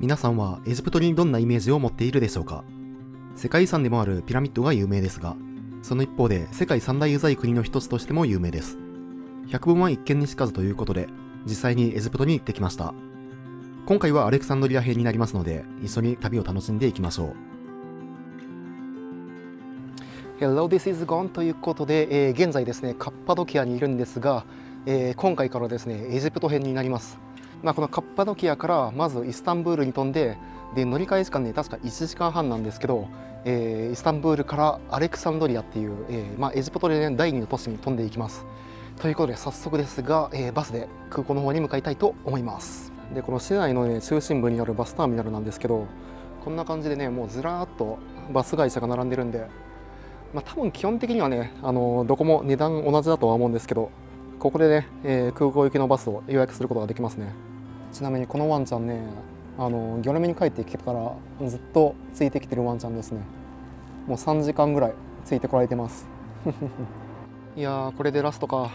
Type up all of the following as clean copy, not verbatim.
皆さんはエジプトにどんなイメージを持っているでしょうか。世界遺産でもあるピラミッドが有名ですが、その一方で世界三大ウザい国の一つとしても有名です。百聞は一見にしかずということで、実際にエジプトに行ってきました。今回はアレクサンドリア編になりますので、一緒に旅を楽しんでいきましょう。Hello, this is Gon ということで、現在ですね、カッパドキアにいるんですが、今回からですね、エジプト編になります。このカッパドキアからまずイスタンブールに飛んで、乗り換え時間ね、確か1時間半なんですけど、イスタンブールからアレクサンドリアっていう、エジプトで、ね、第2の都市に飛んでいきます。ということで早速ですが、バスで空港の方に向かいたいと思います。でこの市内の、ね、中心部にあるバスターミナルなんですけど、こんな感じでね、もうずらーっとバス会社が並んでるんで、多分基本的にはね、どこも値段同じだとは思うんですけど、ここでね、空港行きのバスを予約することができますね。ちなみにこのワンちゃんね、ギョレメに帰ってきてからずっとついてきてるワンちゃんですね。もう3時間ぐらいついてこられてますいやー、これでラストか。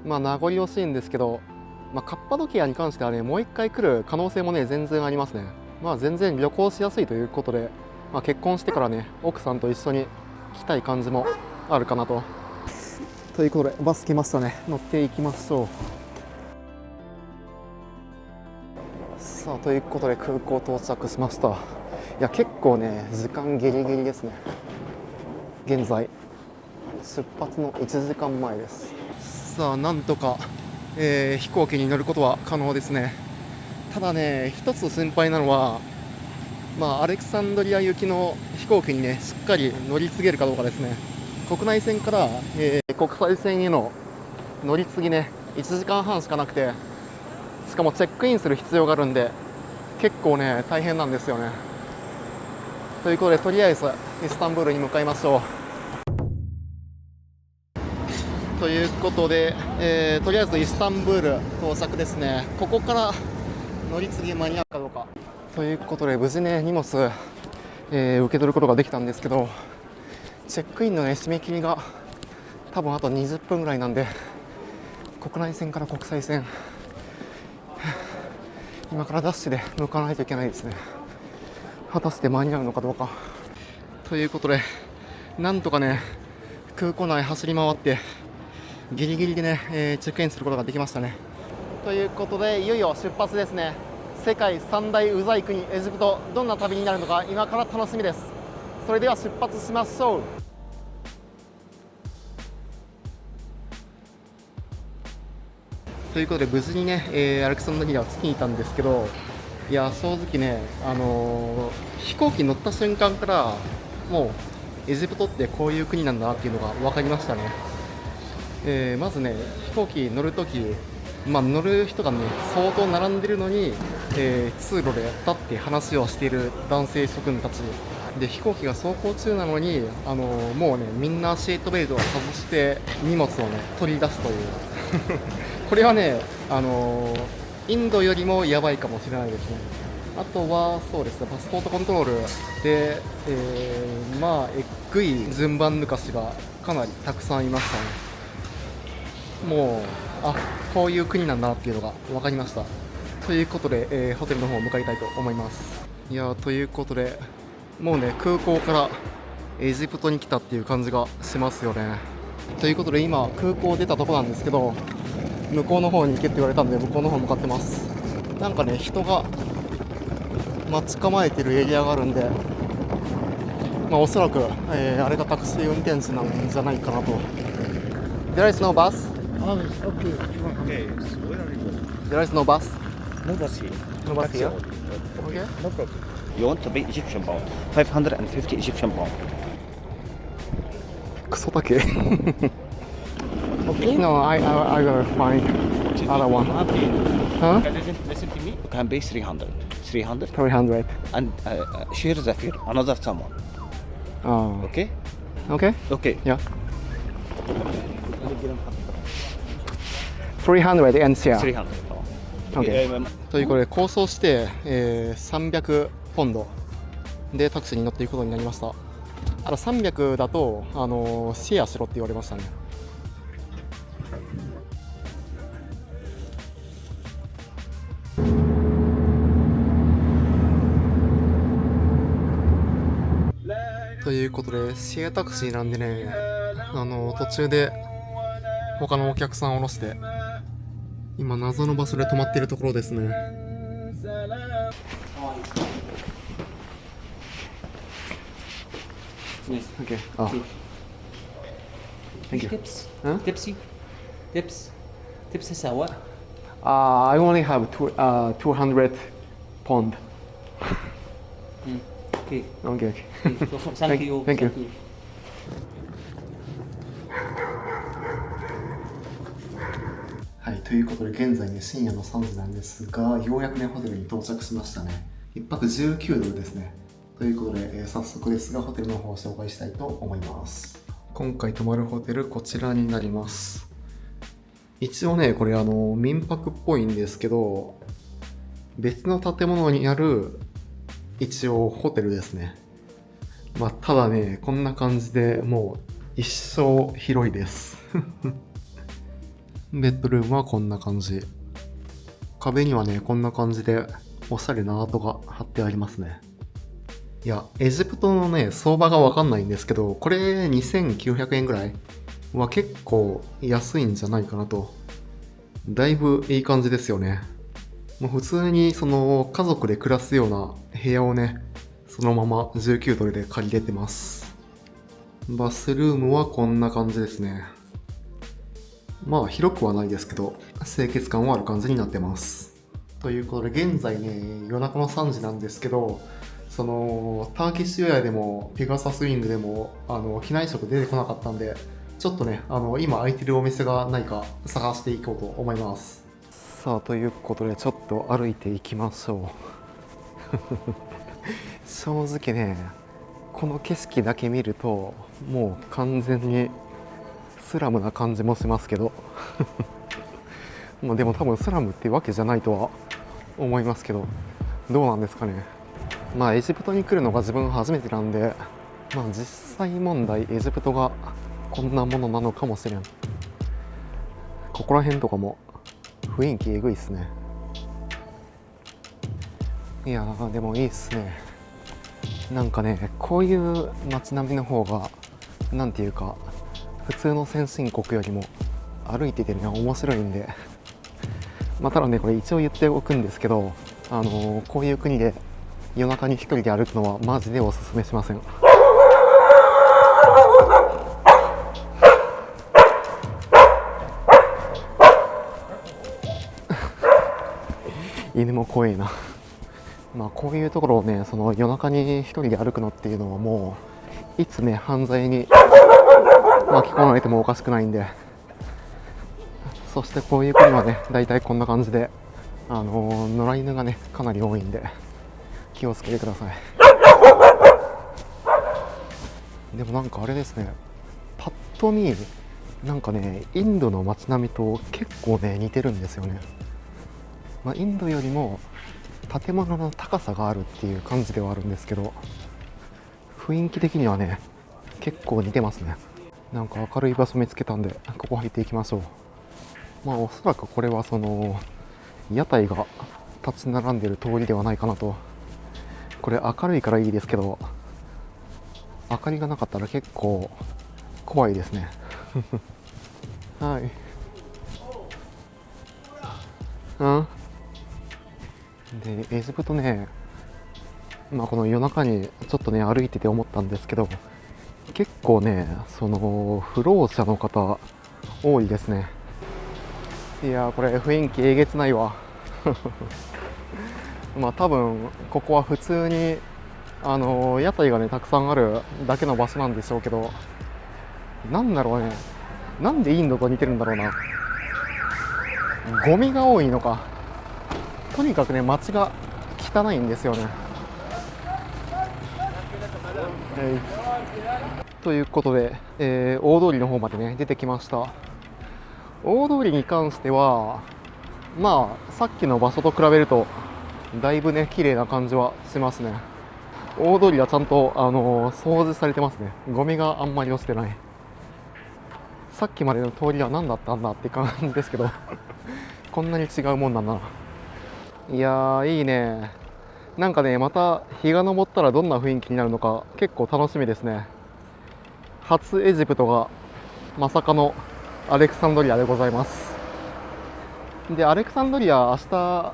名残惜しいんですけど、カッパドキアに関してはね、もう一回来る可能性もね、全然ありますね。全然旅行しやすいということで、結婚してからね、奥さんと一緒に来たい感じもあるかなと。ということでバス来ましたね。乗っていきましょう。さあ、ということで空港到着しました。いや、結構ね、時間ギリギリですね。現在出発の1時間前です。さあ、なんとか、飛行機に乗ることは可能ですね。ただね、一つ心配なのは、アレクサンドリア行きの飛行機にね、しっかり乗り継げるかどうかですね。国内線から、国際線への乗り継ぎね、1時間半しかなくて、しかもチェックインする必要があるんで、結構ね、大変なんですよね。ということで、とりあえずイスタンブールに向かいましょう。ということで、とりあえずイスタンブール到着ですね。ここから乗り継ぎ間に合うかどうか。ということで無事ね、荷物、受け取ることができたんですけど、チェックインのね、締め切りが多分あと20分ぐらいなんで、国内線から国際線、今からダッシュで向かわないといけないですね。果たして間に合うのかどうか。ということで、なんとかね、空港内走り回ってギリギリでね、チェックインすることができましたね。ということで、いよいよ出発ですね。世界三大ウザい国エジプト、どんな旅になるのか今から楽しみです。それでは出発しましょう。ということで無事にね、アレクサンドリアは着きにいたんですけど、いや正直ね、飛行機乗った瞬間からもうエジプトってこういう国なんだなっていうのが分かりましたね。まずね、飛行機乗るとき、乗る人がね相当並んでるのに、通路で立って話をしている男性諸君たちで、飛行機が走行中なのにもうね、みんなシートベルトを外して荷物をね取り出すというこれはね、インドよりもやばいかもしれないですね。あとはそうですね、パスポートコントロールで、えぐい順番抜かしがかなりたくさんいましたね。もうこういう国なんだなっていうのが分かりました。ということで、ホテルの方向かいたいと思います。いやということで、もうね、空港からエジプトに来たっていう感じがしますよね。ということで今空港出たとこなんですけど、向こうの方に行けって言われたんで向こうの方向かってます。なんかね、人が待ち構えてるエリアがあるんで、おそらく、あれがタクシー運転手なんじゃないかなと。There is no bus? Okay. Okay, so where are you going? There is no bus? No bus here. No bus Taxi here? only. Okay. No problem. You want to pay Egyptian pound, 550 Egyptian pound. クソだけOkay. No, I will find other one. Huh? Listen to me. You can pay 300. 300 300. and share the fare another someone. Okay? Okay? Okay. Yeah. 300 and share. 300. Okay. ということで構想して、300ポンドでタクシーに乗っていくことになりました。300だと、シェアしろって言われましたね。ことでシェアタクシーなんでね、途中で他のお客さんを降ろして今謎の場所で止まっているところですね。Okay. Oh. Thank you. Tips? Huh? Tipsy? Tips? Tips sa sawa? I only have 200 pound. Okay. Okay. So, thank you. Thank you. はい、ということで現在ね深夜の3時なんですが、ようやくねホテルに到着しましたね。1泊19ドルですね。ということで、早速ですがホテルの方を紹介したいと思います。今回泊まるホテルこちらになります。一応ねこれ民泊っぽいんですけど、別の建物にある一応ホテルですね。まあただねこんな感じでもう一生広いですベッドルームはこんな感じ。壁にはねこんな感じでおしゃれなアートが貼ってありますね。いやエジプトのね相場がわかんないんですけど、これ2900円ぐらいは結構安いんじゃないかなと。だいぶいい感じですよね。もう普通にその家族で暮らすような部屋をねそのまま19ドルで借りれてます。バスルームはこんな感じですね。まあ広くはないですけど清潔感はある感じになってます。ということで現在ね夜中の3時なんですけど、そのターキッシュエアでもペガサスウィングでも機内食出てこなかったんで、ちょっとね今空いてるお店がないか探していこうと思います。さあということでちょっと歩いていきましょう正直ねこの景色だけ見るともう完全にスラムな感じもしますけどまあでも多分スラムっていうわけじゃないとは思いますけど、どうなんですかね。まあエジプトに来るのが自分初めてなんで、まあ実際問題エジプトがこんなものなのかもしれん。ここら辺とかも雰囲気えぐいっすね。いやーでもいいっすね。なんかねこういう街並みの方がなんていうか普通の先進国よりも歩いててるのは面白いんで、まあただねこれ一応言っておくんですけど、こういう国で夜中に一人で歩くのはマジでおすすめしません。犬も怖いな。まあこういうところをねその夜中に一人で歩くのっていうのはもういつね犯罪に巻き込まれてもおかしくないんで、そしてこういう国はねだいたいこんな感じで野良犬がねかなり多いんで気をつけてください。でもなんかあれですね、パッと見なんかねインドの街並みと結構ね似てるんですよね。まあ、インドよりも建物の高さがあるっていう感じではあるんですけど、雰囲気的にはね結構似てますね。なんか明るい場所見つけたんでここ入っていきましょう。まあおそらくこれはその屋台が立ち並んでる通りではないかなと。これ明るいからいいですけど明かりがなかったら結構怖いですねはい。でエジプトね、まあこの夜中にちょっとね歩いてて思ったんですけど、結構ねその不老者の方多いですね。いやーこれ雰囲気えげつないわまあ多分ここは普通に屋台がねたくさんあるだけの場所なんでしょうけど、なんだろうね、なんでインドと似てるんだろうな。ゴミが多いのか、とにかくね街が汚いんですよね。ということで、大通りの方までね出てきました。大通りに関してはまあさっきの場所と比べるとだいぶね綺麗な感じはしますね。大通りはちゃんと掃除されてますね。ゴミがあんまり落ちてない。さっきまでの通りは何だったんだって感じですけどこんなに違うもんなんだな。いやーいいね。なんかねまた日が昇ったらどんな雰囲気になるのか結構楽しみですね。初エジプトがまさかのアレクサンドリアでございます。でアレクサンドリア明日、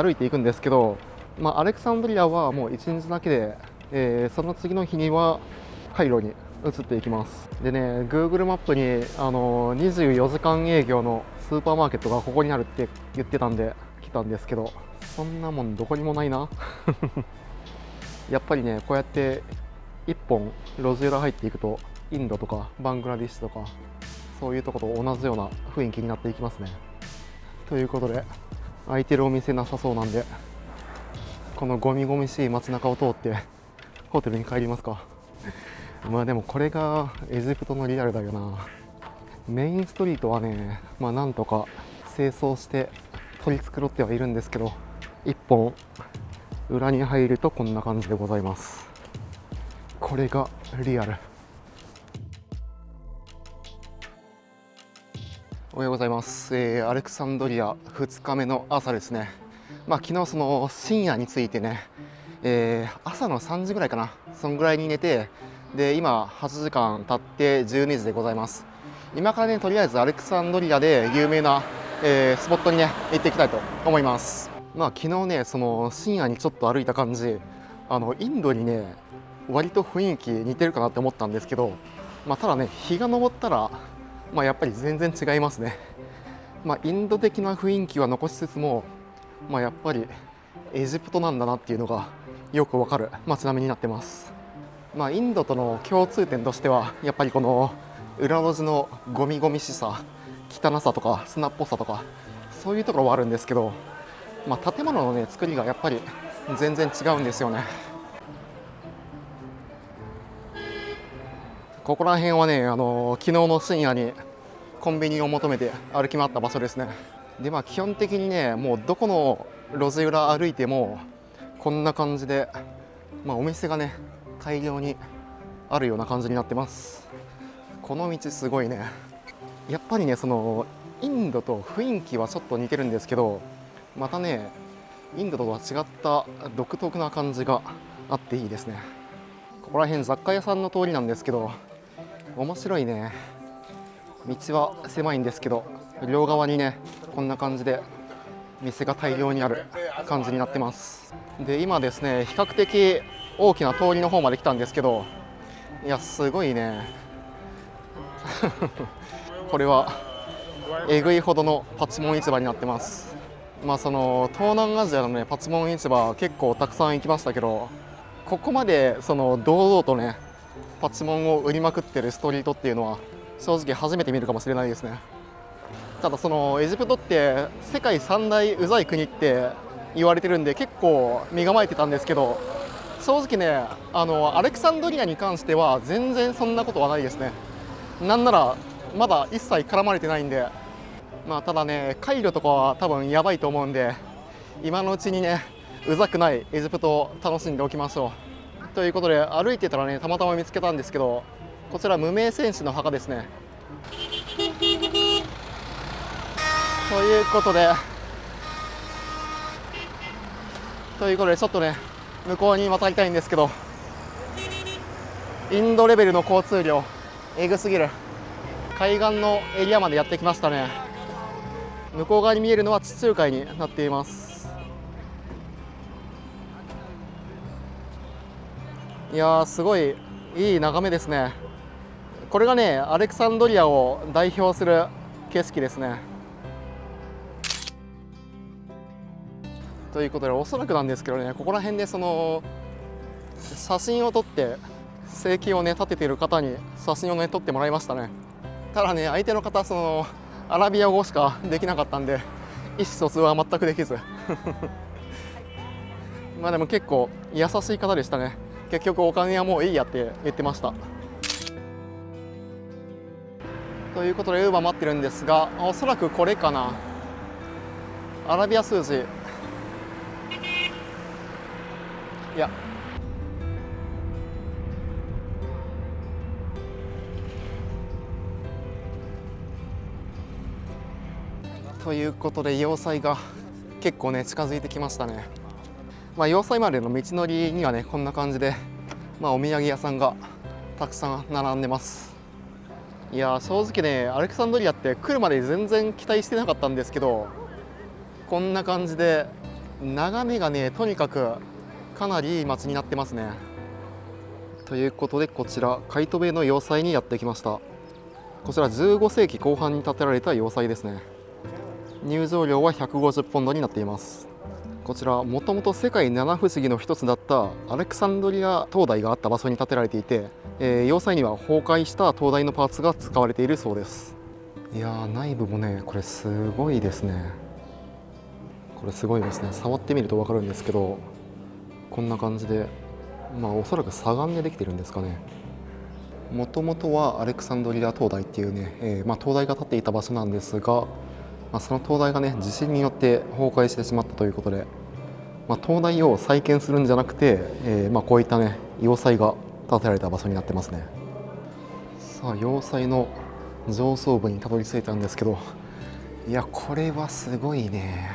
歩いていくんですけど、アレクサンドリアはもう1日だけで、その次の日にはカイロに移っていきます。でね Google マップに24時間営業のスーパーマーケットがここにあるって言ってたんで来たんですけど、そんなもんどこにもないなやっぱりねこうやって一本路地裏入っていくとインドとかバングラディッシュとかそういうとこと同じような雰囲気になっていきますね。ということで空いてるお店なさそうなんでこのゴミゴミしい街中を通ってホテルに帰りますかでもこれがエジプトのリアルだよな。メインストリートはねなんとか清掃して取り繕ってはいるんですけど、一本裏に入るとこんな感じでございます。これがリアル。おはようございます、アレクサンドリア2日目の朝ですね。昨日その深夜についてね、朝の3時ぐらいかな、そんぐらいに寝て、で今8時間経って12時でございます。今からねとりあえずアレクサンドリアで有名な、スポットにね行っていきたいと思います。昨日ねその深夜にちょっと歩いた感じ、インドにね割と雰囲気似てるかなって思ったんですけど、ただね日が昇ったらやっぱり全然違いますね。インド的な雰囲気は残しつつも、やっぱりエジプトなんだなっていうのがよくわかる街並みになってます。インドとの共通点としてはやっぱりこの裏路地のゴミゴミしさ、汚さとか砂っぽさとかそういうところはあるんですけど、建物のね作りがやっぱり全然違うんですよね。ここら辺はね昨日の深夜にコンビニを求めて歩き回った場所ですね。で基本的にねもうどこの路地裏歩いてもこんな感じで、お店がね大量にあるような感じになってます。この道すごいね。やっぱりねそのインドと雰囲気はちょっと似てるんですけど、またねインドとは違った独特な感じがあっていいですね。ここら辺雑貨屋さんの通りなんですけど面白いね。道は狭いんですけど両側にねこんな感じで店が大量にある感じになってます。で今ですね比較的大きな通りの方まで来たんですけど、いやすごいねこれはえぐいほどのパチモン市場になってます。その東南アジアのねパチモン市場結構たくさん行きましたけど、ここまでその堂々とねパチモンを売りまくってるストリートっていうのは正直初めて見るかもしれないですね。ただそのエジプトって世界三大うざい国って言われてるんで結構身構えてたんですけど、正直ねアレクサンドリアに関しては全然そんなことはないですね。なんならまだ一切絡まれてないんで、ただねカイロとかは多分やばいと思うんで今のうちにねうざくないエジプトを楽しんでおきましょう。ということで歩いてたらねたまたま見つけたんですけど、こちら無名戦士の墓ですね。ということでちょっとね向こうに渡りたいんですけど、インドレベルの交通量えぐすぎる。海岸のエリアまでやってきましたね。向こう側に見えるのは地中海になっています。いやーすごいいい眺めですね。これがねアレクサンドリアを代表する景色ですね。ということでおそらくなんですけどね、ここら辺でその写真を撮って生計をね立てている方に写真をね撮ってもらいましたね。ただね相手の方そのアラビア語しかできなかったんで意思疎通は全くできずでも結構優しい方でしたね。結局お金はもういいやって言ってました。ということでウーバー待ってるんですが、おそらくこれかな。アラビア数字いやということで要塞が結構ね近づいてきましたね。要塞までの道のりにはねこんな感じで、お土産屋さんがたくさん並んでます。いや正直ねアレクサンドリアって来るまで全然期待してなかったんですけど、こんな感じで眺めがねとにかくかなりいい街になってますね。ということでこちらカイトベイの要塞にやってきました。こちら15世紀後半に建てられた要塞ですね。入場料は150ポンドになっています。こちらもともと世界七不思議の一つだったアレクサンドリア灯台があった場所に建てられていて、要塞には崩壊した灯台のパーツが使われているそうです。いやー内部もねこれすごいですね。これすごいですね。触ってみると分かるんですけど、こんな感じでおそらく砂岩でできてるんですかね。もともとはアレクサンドリア灯台っていうね、灯台が建っていた場所なんですが、その灯台がね地震によって崩壊してしまったということで、灯台を再建するんじゃなくて、こういったね要塞が建てられた場所になってますね。さあ要塞の上層部にたどり着いたんですけど、いやこれはすごいね。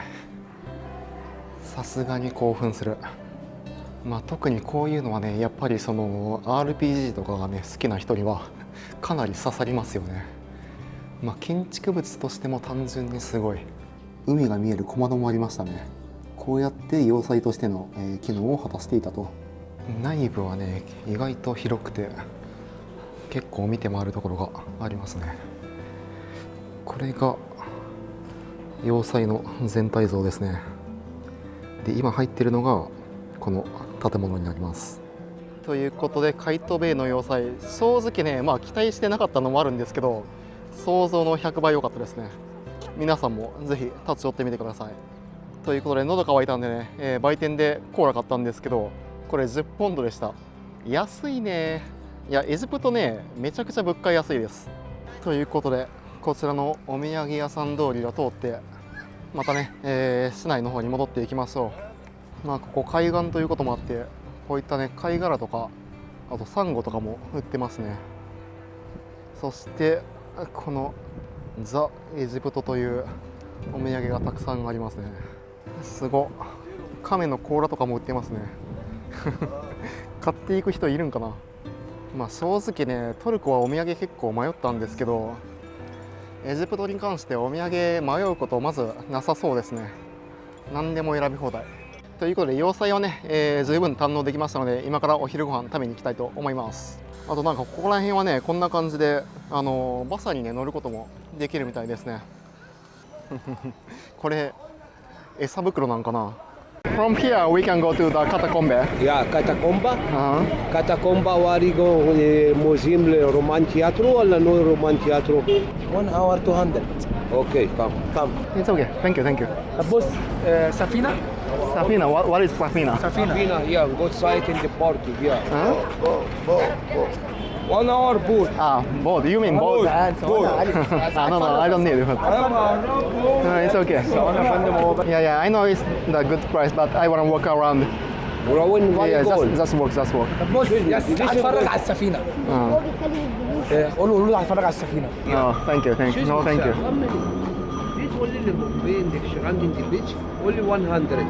さすがに興奮する。特にこういうのはねやっぱりその RPG とかがね好きな人にはかなり刺さりますよね。建築物としても単純にすごい。海が見える小窓もありましたね。こうやって要塞としての、機能を果たしていたと。内部はね意外と広くて結構見て回るところがありますね。これが要塞の全体像ですね。で今入っているのがこの建物になります。ということでカイトベイの要塞、正直ね期待してなかったのもあるんですけど、想像の100倍良かったですね。皆さんもぜひ立ち寄ってみてください。ということで喉乾いたんでね、売店でコーラ買ったんですけど、これ10ポンドでした。安いね。いやエジプトねめちゃくちゃ物価安いです。ということでこちらのお土産屋さん通りを通ってまたね、市内の方に戻っていきましょう。ここ海岸ということもあってこういったね貝殻とかあとサンゴとかも売ってますね。そしてこのザ・エジプトというお土産がたくさんありますね。すごっ。亀の甲羅とかも売ってますね買っていく人いるんかな。正直ねトルコはお土産結構迷ったんですけど、エジプトに関してお土産迷うことまずなさそうですね。何でも選び放題ということで要塞はね、十分堪能できましたので今からお昼ご飯食べに行きたいと思います。あとここら辺はねこんな感じでバスにね乗ることもできるみたいですねこれ餌袋なんかな。From here we can go to the catacomb. Yeah, catacomba. Catacomba واريجو موزيم لرومان تياترو ولا نو رومان تياترو؟ 1 hour 200. Okay, come. It's okay. Thank you. بص سفينة. Safina, what is Safina? Safina, yeah, go sight in the port, yeah. 1 hour boat. Boat. You mean boat? No, I don't need it. It's okay. Yeah, I know it's the good price, but I want to walk around. Yeah, just walk. بص هتفرج على السفينة. قول له هتفرج على السفينة. No, thank you. No, thank you. Only 100.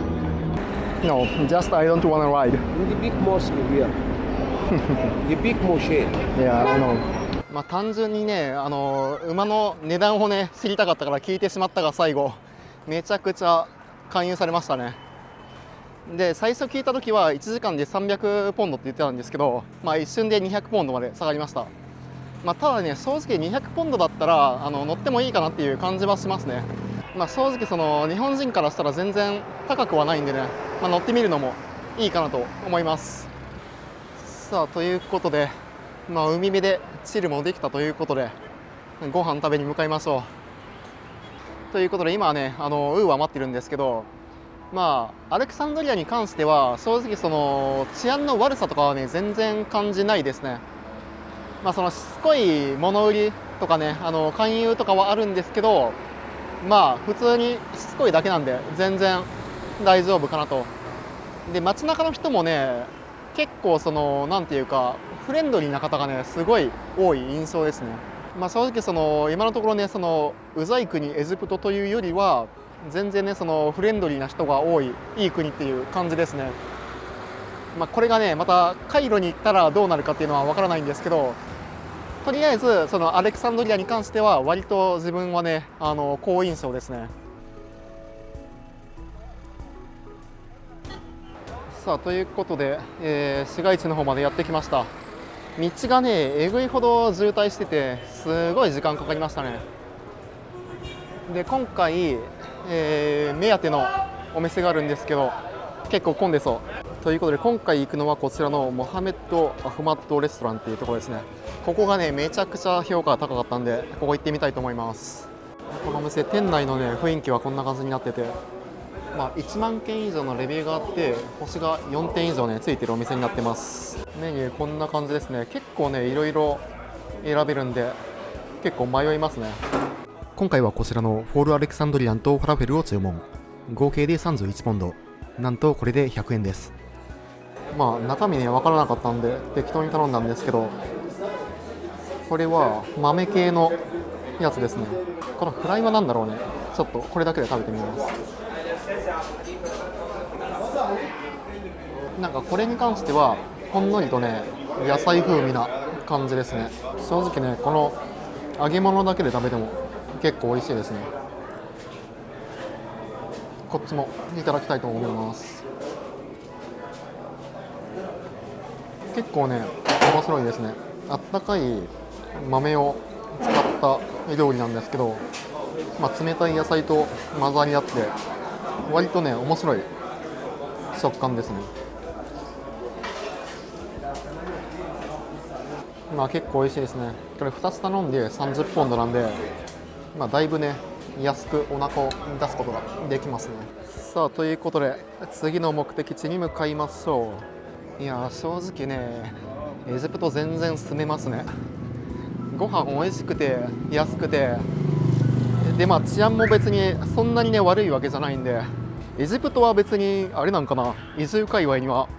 No, just I don't want to ride. In the big mosque here. The big mosque. Yeah, I know. 単純にね馬の値段をね知りたかったから聞いてしまったが最後めちゃくちゃ勧誘されましたね。で最初聞いた時は1時間で300ポンドって言ってたんですけど、一瞬で200ポンドまで下がりました。ただね正直200ポンドだったら乗ってもいいかなっていう感じはしますね。正直その日本人からしたら全然高くはないんでね、乗ってみるのもいいかなと思います。さあということで、海辺でチルもできたということでご飯食べに向かいましょう。ということで今はねウーは待ってるんですけど、アレクサンドリアに関しては正直その治安の悪さとかはね全然感じないですね。そのしつこい物売りとかね勧誘とかはあるんですけど、普通にしつこいだけなんで全然大丈夫かなと。で街中の人もね結構そのなんていうかフレンドリーな方がねすごい多い印象ですね。正直その今のところねそのうざい国エジプトというよりは全然ねそのフレンドリーな人が多いいい国っていう感じですね。これがねまたカイロに行ったらどうなるかっていうのは分からないんですけど、とりあえずそのアレクサンドリアに関しては割と自分はね好印象ですね。さあということで、市街地の方までやってきました。道がねえぐいほど渋滞しててすごい時間かかりましたね。で今回、目当てのお店があるんですけど結構混んでそうということで、今回行くのはこちらのモハメッド・アフマッドレストランっていうところですね。ここがねめちゃくちゃ評価が高かったんでここ行ってみたいと思います。このお店店内のね雰囲気はこんな感じになってて、1万件以上のレビューがあって星が4点以上ねついてるお店になってます。メニューこんな感じですね。結構ねいろいろ選べるんで結構迷いますね。今回はこちらのフォールアレクサンドリアンとファラフェルを注文。合計で31ポンド、なんとこれで100円です。中身ね分からなかったんで適当に頼んだんですけど、これは豆系のやつですね。このフライは何だろうね。ちょっとこれだけで食べてみます。なんかこれに関してはほんのりとね野菜風味な感じですね。正直ねこの揚げ物だけで食べても結構美味しいですね。こっちもいただきたいと思います。結構ね面白いですね。あったかい豆を使った料理なんですけど、冷たい野菜と混ざり合って割とね面白い食感ですね。結構美味しいですね。これ2つ頼んで30ポンドなんで、だいぶね安くお腹を満たすことができますね。さあということで次の目的地に向かいましょう。いや正直ねエジプト全然住めますね。ご飯美味しくて安くてで治安も別にそんなにね悪いわけじゃないんで、エジプトは別にあれなんかな、移住界隈には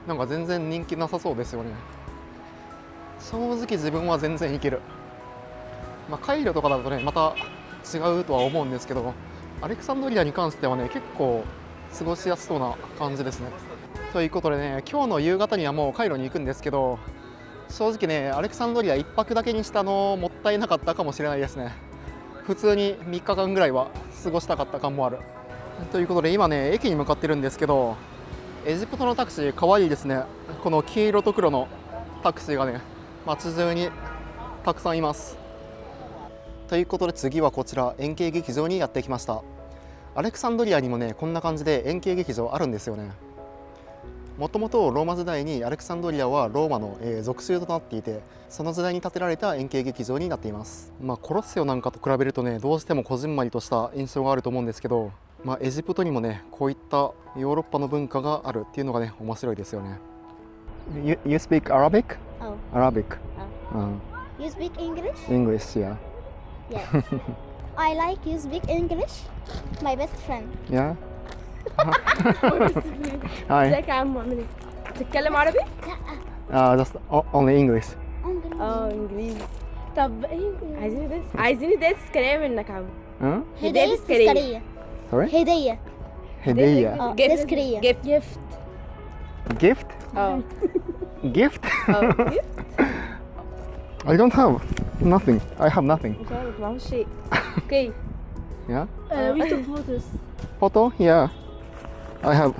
なんか全然人気なさそうですよね。正直自分は全然いける。カイロとかだとねまた違うとは思うんですけど、アレクサンドリアに関してはね結構過ごしやすそうな感じですね。ということでね今日の夕方にはもうカイロに行くんですけど、正直ねアレクサンドリア1泊だけにしたのもったいなかったかもしれないですね。普通に3日間ぐらいは過ごしたかった感もある。ということで今ね駅に向かってるんですけど、エジプトのタクシーかわいいですね。この黄色と黒のタクシーがね街中にたくさんいます。ということで次はこちら円形劇場にやってきました。アレクサンドリアにもねこんな感じで円形劇場あるんですよね。もともとローマ時代にアレクサンドリアはローマの属州となっていて、その時代に建てられた円形劇場になっています。コロッセオなんかと比べるとねどうしてもこじんまりとした印象があると思うんですけど、エジプトにもねこういったヨーロッパの文化があるっていうのがね面白いですよね。You speak Arabic? Oh. Arabic. You speak English? English, yeah. Yes. I like you speak English. My best friend. Yeah. Hi. ازيك يا عم عامل ايه؟ بتتكلم عربي؟ Just only English. اه انجليزي. طب ايه عايزين ندرس كلام منك يا عم. هدية تذكارية. Sorry? هدية. هدية. تذكارية. جيفت. Gift? اه Gift? جيفت. I don't have nothing. I have nothing. مش عارف معهوش شيء. اوكي. Yeah. We took photos. Photo? Yeah. I have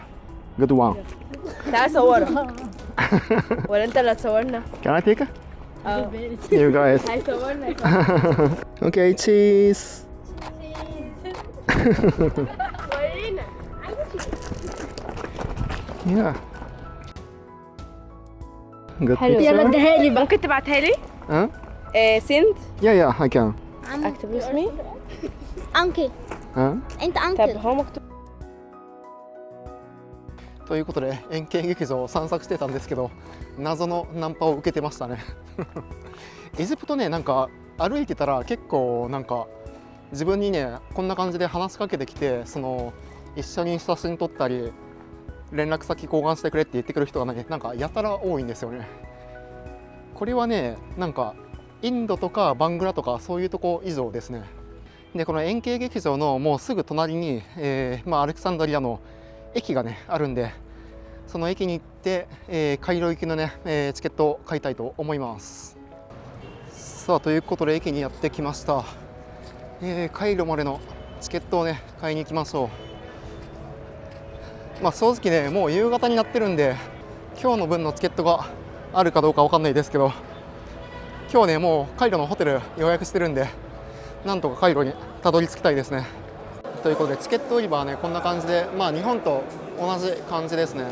good one. تعال صورك. ولا انت اللي هتصورنا؟ Can I take it? اه. You guys. هيصورنا. Okay, cheese. ورينا. Yeah. Good حلو. picture. يلا اديها لي بقى. ممكن تبعتها لي؟ Huh? سند. Yeah, I can. اكتب اسمي. أنكل. Huh? أنت طب أنكل. هو مكتوب. ということで円形劇場を散策してたんですけど、謎のナンパを受けてましたね。エジプトねなんか歩いてたら結構なんか自分にねこんな感じで話しかけてきて、一緒に写真撮ったり連絡先交換してくれって言ってくる人がねなんかやたら多いんですよね。これはねなんかインドとかバングラとかそういうとこ以上ですね。でこの円形劇場のもうすぐ隣に、アレクサンドリアの駅がねあるんで、その駅に行って、カイロ行きのね、チケットを買いたいと思います。さあということで駅にやってきました。カイロまでのチケットをね買いに行きましょう。正直ねもう夕方になってるんで今日の分のチケットがあるかどうかわかんないですけど、今日ねもうカイロのホテル予約してるんでなんとかカイロにたどり着きたいですね。ということでチケット売り場はねこんな感じで、日本と同じ感じですね。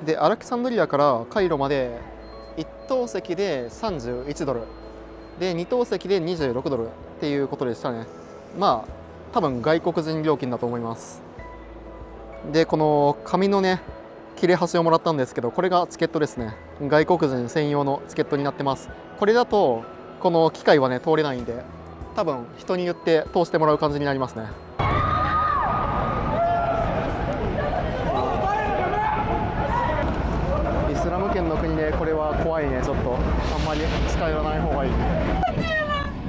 でアレクサンドリアからカイロまで1等席で31ドルで2等席で26ドルっていうことでしたね。多分外国人料金だと思います。でこの紙のね切れ端をもらったんですけど、これがチケットですね。外国人専用のチケットになってます。これだとこの機械はね通れないんで、多分人に言って通してもらう感じになりますね。イスラム圏の国でこれは怖いね。ちょっとあんまり近寄らない方がいい。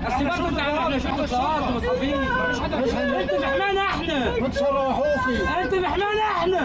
انت بحمانا احنا